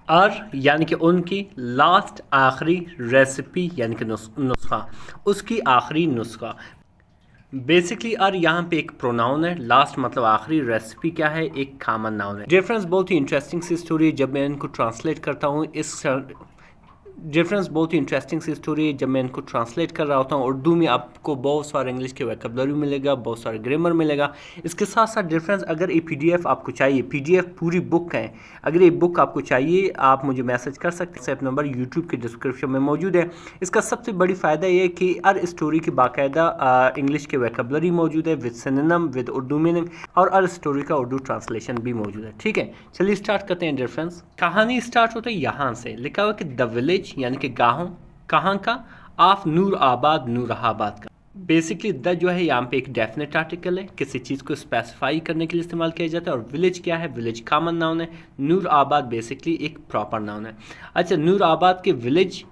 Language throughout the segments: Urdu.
اور یعنی کہ ان کی لاسٹ آخری ریسیپی یعنی کہ نسخہ، اس کی آخری نسخہ بیسکلی. اور یہاں پہ ایک پروناؤن ہے، لاسٹ مطلب آخری، ریسیپی کیا ہے، ایک کامن ناؤن ہے. ڈفرینس بہت ہی انٹرسٹنگ سی اسٹوری ہے جب میں ان کو ٹرانسلیٹ کرتا ہوں. ڈفرینس بہت ہی انٹرسٹنگ سی اسٹوری ہے جب میں ان کو ٹرانسلیٹ کر رہا ہوتا ہوں. اردو میں آپ کو بہت سارا انگلش کے ویکیبلری ملے گا، بہت سارا گرامر ملے گا. اس کے ساتھ ساتھ ڈفرینس، اگر یہ پی ڈی ایف آپ کو چاہیے، پی ڈی ایف پوری بک ہے، اگر یہ بک آپ کو چاہیے آپ مجھے میسج کر سکتے ہیں. سیپ نمبر یوٹیوب کے ڈسکرپشن میں موجود ہے. اس کا سب سے بڑی فائدہ یہ ہے کہ ہر اسٹوری کی باقاعدہ انگلش کے ویکیبلری موجود ہے with synonym with Urdu meaning, اور ہر اسٹوری کا اردو ٹرانسلیشن بھی موجود ہے. ٹھیک ہے، چلیے اسٹارٹ کرتے ہیں. ڈفرینس کہانی اسٹارٹ ہوتا ہے یہاں سے، لکھا ہوا کہ دا ولیج یعنی کہ گاؤں، کہاں کا، آف نور آباد، نور آباد کا. بیسکلی دا جو ہے یہاں پہ ایک ڈیفینٹ آرٹیکل ہے، کسی چیز کو اسپیسیفائی کرنے کے لیے استعمال کیا جاتا ہے. اور ولیج کیا ہے، ولیج کامن ناؤن ہے. نور آباد بیسکلی ایک پراپر ناؤن ہے. اچھا، نور آباد کے ولیج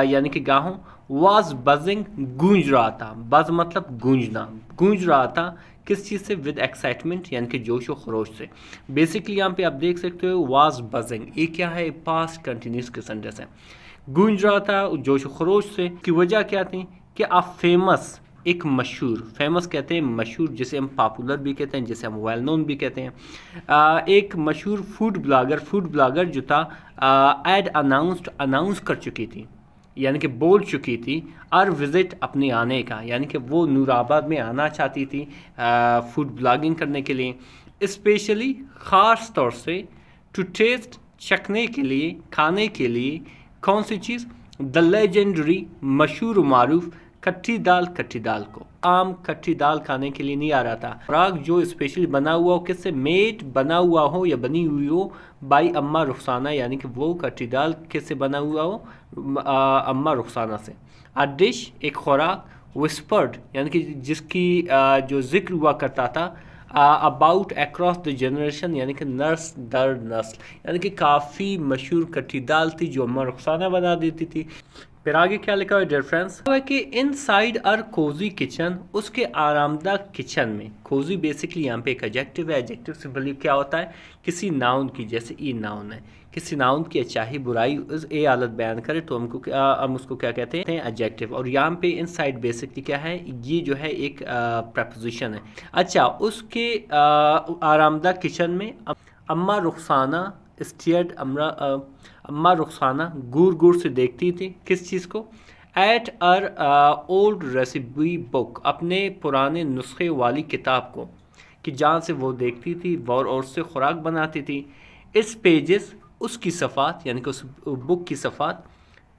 یعنی کہ گاؤں، واز بزنگ گونج رہا تھا. بز مطلب گونجنا، گونج رہا تھا کس چیز سے، ود ایکسائٹمنٹ یعنی کہ جوش و خروش سے. بیسکلی یہاں پہ آپ دیکھ سکتے ہو واز بزنگ، یہ کیا ہے، پاسٹ کنٹینیوس کے سینٹینس ہے. گونج رہا تھا جوش و خروش سے. کی وجہ کیا تھی کہ آپ فیمس، ایک مشہور، فیمس کہتے ہیں مشہور، جسے ہم پاپولر بھی کہتے ہیں، جسے ہم ویل نون بھی کہتے ہیں. ایک مشہور فوڈ بلاگر جو تھا، ایڈ اناؤنس کر چکی تھی، یعنی کہ بول چکی تھی، اور وزٹ اپنے آنے کا، یعنی کہ وہ نور آباد میں آنا چاہتی تھی فوڈ بلاگنگ کرنے کے لیے. اسپیشلی خاص طور سے ٹو ٹیسٹ، چکھنے کے لیے، کھانے کے لیے. کون سی چیز، دا لیجنڈری مشہور و معروف کٹھی دال کو. عام کٹھی دال کھانے کے لیے نہیں آ رہا تھا. خوراک جو اسپیشلی بنا ہوا ہو، کس سے، میٹ بنا ہوا ہو یا بنی ہوئی ہو بائی اما رخسانہ، یعنی کہ وہ کٹھی دال کس سے بنا ہوا ہو، اما رخسانہ سے. ڈش ایک خوراک، وسپرڈ یعنی کہ جس کی جو ذکر ہوا کرتا تھا، اباؤٹ اکراس دا جنریشن یعنی کہ نسل در نسل، یعنی کہ کافی مشہور کٹھی دال تھی جو اما رخسانہ بنا دیتی تھی. پھر آگے کیا لکھا ہوا ہے ڈیفرنس ہے کہ ان سائڈ ار کوزی کچن، اس کے آرام دہ کچن میں. کوزی بیسکلی یہاں پہ ایک ایڈجیکٹو ہے. ایڈجیکٹو سے بلیو کیا ہوتا ہے، کسی ناؤن کی، جیسے ای ناؤن ہے، کسی ناؤن کی اچھائی برائی اے حالت بیان کرے تو ہم اس کو کیا کہتے ہیں، ایڈجیکٹو. اور یہاں پہ ان سائڈ بیسکلی کیا ہے، یہ جو ہے ایک پریپوزیشن ہے. اچھا، اس کے آرام دہ کچن میں اما رخسانہ اسٹیئرڈ، اما رخسانہ گور سے دیکھتی تھی کس چیز کو، ایٹ ار اولڈ ریسیپی بک، اپنے پرانے نسخے والی کتاب کو، کہ جہاں سے وہ دیکھتی تھی اور سے خوراک بناتی تھی. اس پیجز، اس کی صفحات یعنی کہ اس بک کی صفحات،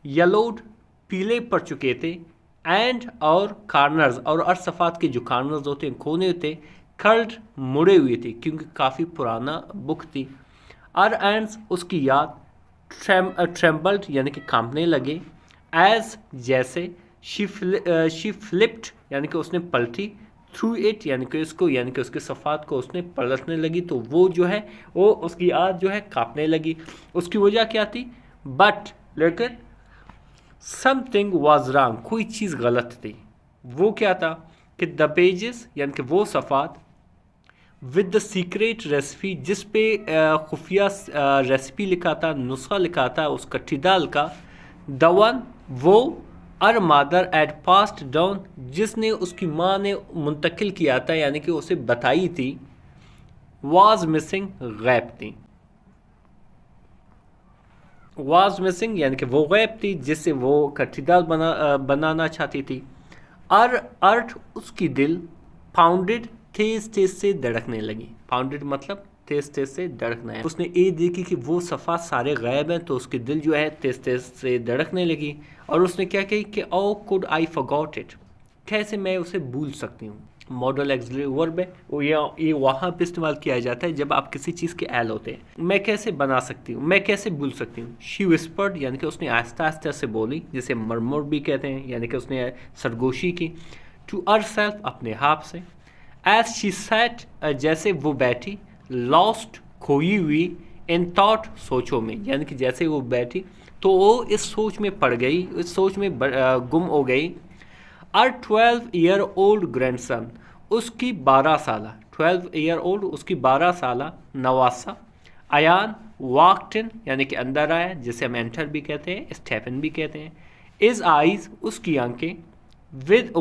یلوڈ پیلے پڑ چکے تھے، اینڈ اور کارنرز، اور صفحات کے جو کارنرز ہوتے ہیں، کونے ہوتے، کھلڈ مڑے ہوئے تھے کیونکہ کافی پرانا بک تھی. اور اینڈز، اس کی یاد، ٹریمبلڈ یعنی کہ کانپنے لگے، ایز جیسے، شی فلپڈ یعنی کہ اس نے پلٹی، تھرو اٹ یعنی کہ اس کو، یعنی کہ اس کے صفحات کو اس نے پلٹنے لگی، تو وہ جو ہے وہ اس کی یاد جو ہے کانپنے لگی. اس کی وجہ کیا تھی، بٹ لیکن، سم تھنگ واز رانگ، کوئی چیز غلط تھی. وہ کیا تھا کہ دا پیجز یعنی کہ وہ صفحات، ود دا سیکریٹ ریسیپی، جس پہ خفیہ ریسیپی لکھا تھا، نسخہ لکھا تھا اس کٹھی دال کا، دا ون وہ، ار مادر ایڈ پاسڈ ڈاؤن، جس نے اس کی ماں نے منتقل کیا تھا یعنی کہ اسے بتائی تھی، واز مسنگ غائب تھی. واز مسنگ یعنی کہ وہ غائب تھی جس سے وہ کٹھی دال بنانا چاہتی تھی. ارٹ اس کی دل، پاؤنڈڈ تیز سے دھڑکنے لگی. پاؤنڈڈ مطلب تیز سے دھڑکنا ہے. اس نے یہ دیکھی کہ وہ صفحات سارے غائب ہیں تو اس کی دل جو ہے تیز سے دھڑکنے لگی. اور اس نے کیا کہی کہ او کوڈ آئی فارگاٹ اٹ، کیسے میں اسے بھول سکتی ہوں. ماڈل ایکسلری ورب ہے، یہ وہاں پہ استعمال کیا جاتا ہے جب آپ کسی چیز کے اہل ہوتے ہیں. میں کیسے بنا سکتی ہوں، میں کیسے بھول سکتی ہوں. شی وسپرڈ یعنی کہ اس نے آہستہ آہستہ سے بولی، جسے مرمر بھی کہتے ہیں، یعنی کہ اس نے سرگوشی کی. ٹو ہر سیلف اپنے آپ سے. ایز شی سیٹ جیسے وہ بیٹھی، لاسٹ کھوئی ہوئی، ان تھاٹ سوچوں میں، یعنی کہ جیسے وہ بیٹھی تو وہ اس سوچ میں پڑ گئی، اس سوچ میں گم ہو گئی. ار 12 ایئر اولڈ گرینڈ سن، اس کی 12 سالہ، 12 ایئر اولڈ اس کی 12 سالہ نواسا، ایان walked in یعنی کہ اندر آیا جسے ہم انٹر بھی کہتے ہیں اسٹیپ ان بھی کہتے ہیں. his eyes اس کی آنکھیں with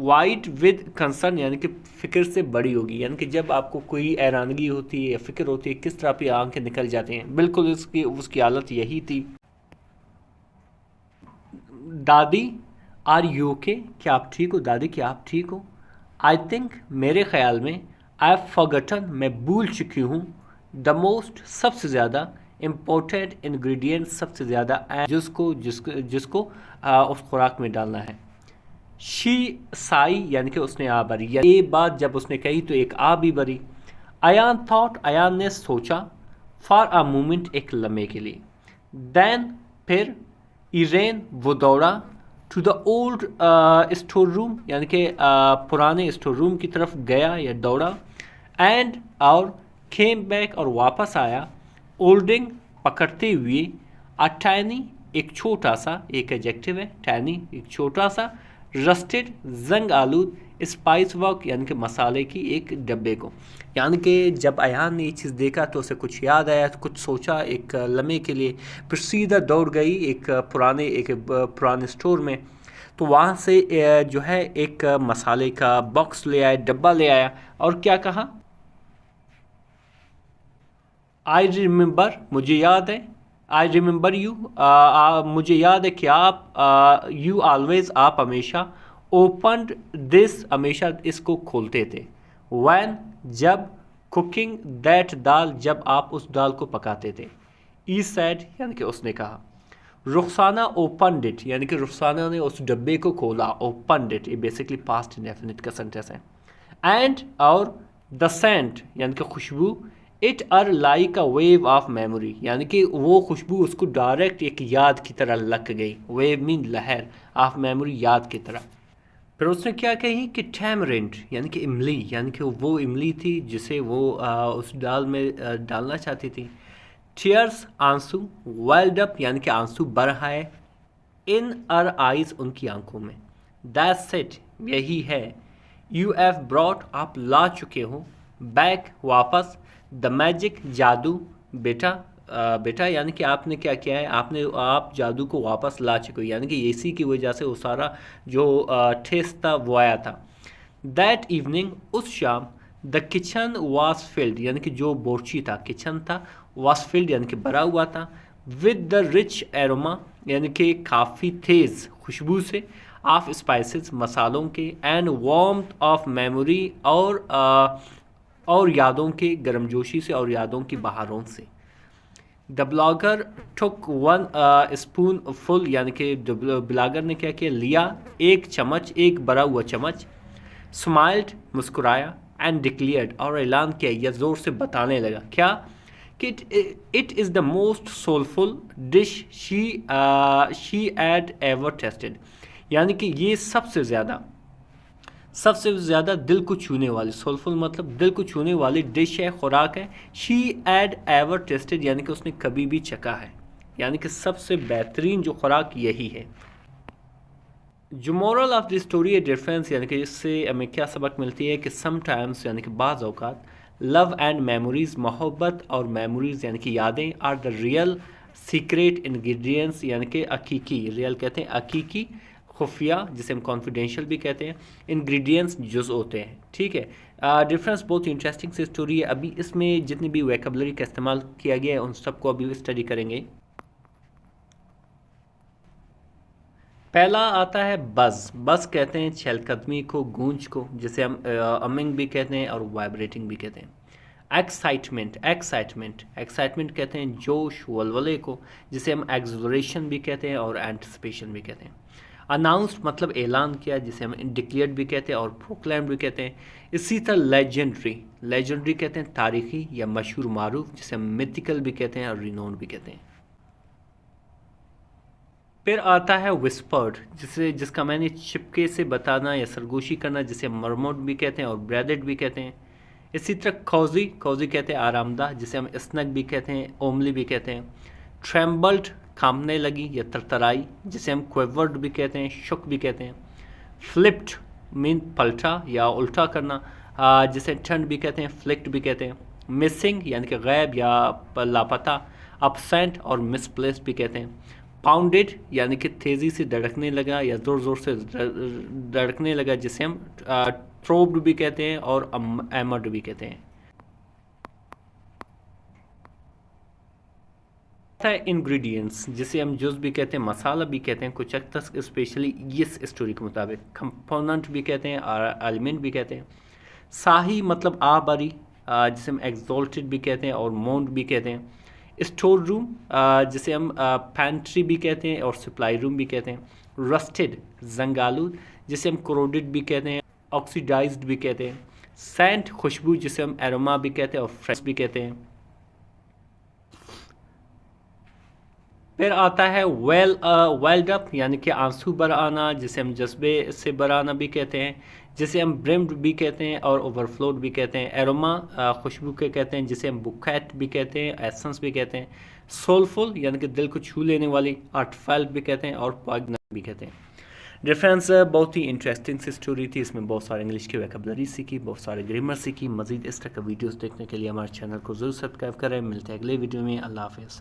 wide with concern یعنی کہ فکر سے بڑی ہوگی یعنی کہ جب آپ کو کوئی حیرانگی ہوتی ہے یا فکر ہوتی ہے کس طرح پہ آنکھیں نکل جاتے ہیں بالکل اس کی حالت یہی تھی. دادی آر یو اوکے کیا آپ ٹھیک ہو دادی کیا آپ ٹھیک ہو. آئی تھنک میرے خیال میں آئی ہیو فارگٹن میں بھول چکی ہوں دا موسٹ سب سے زیادہ امپورٹنٹ انگریڈینٹ سب سے زیادہ جس کو اس خوراک میں ڈالنا ہے. شی سائی یعنی کہ اس نے آ بھری یہ بات جب اس نے کہی تو ایک آ بھی بھری. ایان تھاٹ ایان نے سوچا فار اے مومنٹ ایک لمحے کے لیے. دین پھر ایرین وہ دوڑا to the old store room یعنی کہ پرانے اسٹور روم کی طرف گیا یا دوڑا. اینڈ اور کیم بیک اور واپس آیا اولڈنگ پکڑتے ہوئے ٹائنی ایک چھوٹا سا ایک ایڈجیکٹو ہے ٹائنی ایک چھوٹا سا رسٹڈ زنگ آلود اسپائس ورک یعنی کہ مسالے کی ایک ڈبے کو. یعنی کہ جب ایان نے یہ چیز دیکھا تو اسے کچھ یاد آیا کچھ سوچا ایک لمحے کے لیے پھر سیدھا دوڑ گئی ایک پرانے اسٹور میں تو وہاں سے جو ہے ایک مسالے کا باکس لے آیا ڈبہ لے آیا اور کیا کہا آئی ریممبر مجھے یاد ہے آئی ریممبر یو مجھے یاد ہے کہ آپ یو آلویز آپ ہمیشہ اوپنڈ دس ہمیشہ اس کو کھولتے تھے. وین جب کوکنگ دیٹ دال جب آپ اس دال کو پکاتے تھے. ای سیڈ یعنی کہ اس نے کہا. رخسانہ اوپنڈ اٹ یعنی کہ رخسانہ نے اس ڈبے کو کھولا اوپنڈ اٹ یہ بیسکلی پاسٹ انڈیفینٹ کا سینٹینس ہے. اینڈ اور دا سینٹ یعنی کہ خوشبو it are like a wave of memory یعنی کہ وہ خوشبو اس کو ڈائریکٹ ایک یاد کی طرح لگ گئی. ویو مین لہر آف میموری یاد کی طرح. پھر اس نے کیا کہی کہ ٹیمرنٹ یعنی کہ املی یعنی کہ وہ املی تھی جسے وہ اس دال میں ڈالنا چاہتی تھی. ٹیئرس آنسو ویلڈ اپ یعنی کہ آنسو برہائے ان ار آئیز ان کی آنکھوں میں. دیٹس اٹ یہی ہے. یو ہیو براٹ آپ لا چکے ہو بیک واپس دا میجک جادو بیٹا یعنی کہ آپ نے کیا کیا ہے آپ جادو کو واپس لا چکے ہو یعنی کہ اسی کی وجہ سے وہ سارا جو ٹیسٹ تھا وہ آیا تھا. دیٹ ایوننگ اس شام دا کچن واز فلڈ یعنی کہ جو بورچی تھا کچن تھا واز فلڈ یعنی کہ بھرا ہوا تھا ود دا رچ ایروما یعنی کہ کافی تیز خوشبو سے آف اسپائسز مسالوں کے اینڈ وارمتھ آف میموری اور یادوں کے گرم جوشی سے اور یادوں کی بہاروں سے. دا بلاگر ٹک ون اسپون فل یعنی کہ بلاگر نے کیا کیا لیا ایک چمچ ایک بھرا ہوا چمچ. اسمائلڈ مسکرایا اینڈ ڈکلیئرڈ اور اعلان کیا یا زور سے بتانے لگا کیا کہ it is the most soulful dish she had ever tasted یعنی کہ یہ سب سے زیادہ دل کو چھونے والی سولفل مطلب دل کو چھونے والی ڈش ہے خوراک ہے. شی ایڈ ایور ٹیسٹڈ یعنی کہ اس نے کبھی بھی چکھا ہے یعنی کہ سب سے بہترین جو خوراک یہی ہے. جو مورل آف دی اسٹوری ہے ڈفرینس یعنی کہ اس سے ہمیں کیا سبق ملتی ہے کہ سم ٹائمس یعنی کہ بعض اوقات لو اینڈ میموریز محبت اور میموریز یعنی کہ یادیں are the real secret ingredients یعنی کہ حقیقی ریئل کہتے ہیں حقیقی خفیہ جسے ہم کانفیڈینشیل بھی کہتے ہیں انگریڈینٹس جز ہوتے ہیں. ٹھیک ہے ڈفرینس بہت انٹرسٹنگ سی اسٹوری ہے. ابھی اس میں جتنی بھی ویکیبلری کا استعمال کیا گیا ہے ان سب کو ابھی اسٹڈی کریں گے. پہلا آتا ہے بز کہتے ہیں چہل قدمی کو گونج کو جسے ہم امنگ بھی کہتے ہیں اور وائبریٹنگ بھی کہتے ہیں. ایکسائٹمنٹ کہتے ہیں جوش ولولے کو جسے ہم ایکزلریشن بھی کہتے ہیں اور اینٹیسپیشن بھی کہتے ہیں. اناؤنسڈ مطلب اعلان کیا جسے ہم ڈکلیئرڈ بھی کہتے ہیں اور پروکلائمڈ بھی کہتے ہیں. اسی طرح لیجنڈری کہتے ہیں تاریخی یا مشہور معروف جسے ہم میتھیکل بھی کہتے ہیں اور رینونڈ بھی کہتے ہیں. پھر آتا ہے وسپرڈ جس کا میں نے چپکے سے بتانا یا سرگوشی کرنا جسے مرموڈ بھی کہتے ہیں اور بریڈڈ بھی کہتے ہیں. اسی طرح کوزی کہتے ہیں آرام دہ جسے ہم اسنگ بھی کہتے ہیں اوملی بھی کہتے ہیں. ٹریمبلڈ کانپنے لگی یا ترترائی جسے ہم کویورڈ بھی کہتے ہیں شک بھی کہتے ہیں. فلپڈ مین پلٹا یا الٹا کرنا جسے ٹرنڈ بھی کہتے ہیں فلکٹ بھی کہتے ہیں. مسنگ یعنی کہ غائب یا لاپتہ، ابسینٹ اور مس پلیس بھی کہتے ہیں. پاؤنڈیڈ یعنی کہ تیزی سے دھڑکنے لگا یا زور زور سے دھڑکنے لگا، جسے ہم تھروبڈ بھی کہتے ہیں اور ایمرڈ بھی کہتے ہیں. انگریڈینٹس جسے ہم جز بھی کہتے ہیں، مسالہ بھی کہتے ہیں کچھ حد تک، اسپیشلی اس اسٹوری کے مطابق. کمپوننٹ بھی کہتے ہیں اور ایلیمنٹ بھی کہتے ہیں. ساہی مطلب آب آری، جسے ہم ایگزالٹڈ بھی کہتے ہیں اور مونڈ بھی کہتے ہیں. اسٹور روم جسے ہم پینٹری بھی کہتے ہیں اور سپلائی روم بھی کہتے ہیں. رسٹڈ زنگ آلود جسے ہم کروڈڈ بھی کہتے ہیں، آکسیڈائزڈ بھی کہتے ہیں. سینٹ خوشبو جسے ہم ایروما بھی کہتے ہیں اور فریش بھی کہتے ہیں. پھر آتا ہے ویلڈ اپ یعنی کہ آنسو بر آنا، جسے ہم جذبے سے بر آنا بھی کہتے ہیں، جسے ہم برمڈ بھی کہتے ہیں اور اوور فلوڈ بھی کہتے ہیں. ایروما خوشبو کے کہتے ہیں، جسے ہم بکیٹ بھی کہتے ہیں، ایسنس بھی کہتے ہیں. سولفل یعنی کہ دل کو چھو لینے والی، آرٹفیل بھی کہتے ہیں اور پاگنر بھی کہتے ہیں. ڈفرینس بہت ہی انٹرسٹنگ سی اسٹوری تھی، اس میں بہت سارے انگلش کی ویکیبلری سیکھی، بہت سارے گرامر سیکھی. مزید اس طرح کا ویڈیوز دیکھنے کے لیے ہمارے چینل کو ضرور سبسکرائب کریں. ملتے ہیں اگلے ویڈیو میں. اللہ حافظ.